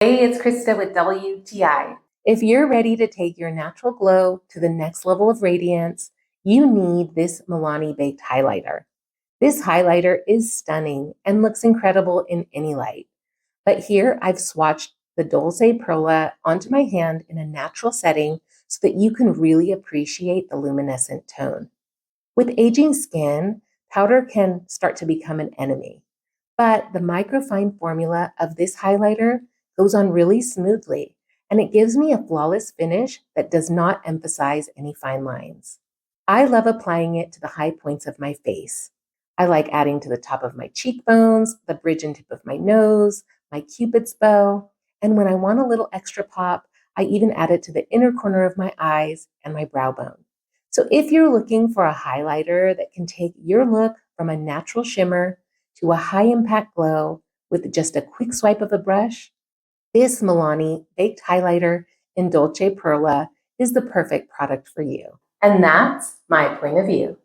Hey, it's Krista with WTI. If you're ready to take your natural glow to the next level of radiance, you need this Milani Baked Highlighter. This highlighter is stunning and looks incredible in any light. But here I've swatched the Dolce Perla onto my hand in a natural setting so that you can really appreciate the luminescent tone. With aging skin, powder can start to become an enemy. But the microfine formula of this highlighter goes on really smoothly, and it gives me a flawless finish that does not emphasize any fine lines. I love applying it to the high points of my face. I like adding to the top of my cheekbones, the bridge and tip of my nose, my cupid's bow, and when I want a little extra pop, I even add it to the inner corner of my eyes and my brow bone. So if you're looking for a highlighter that can take your look from a natural shimmer to a high impact glow with just a quick swipe of a brush, this Milani Baked Highlighter in Dolce Perla is the perfect product for you. And that's my point of view.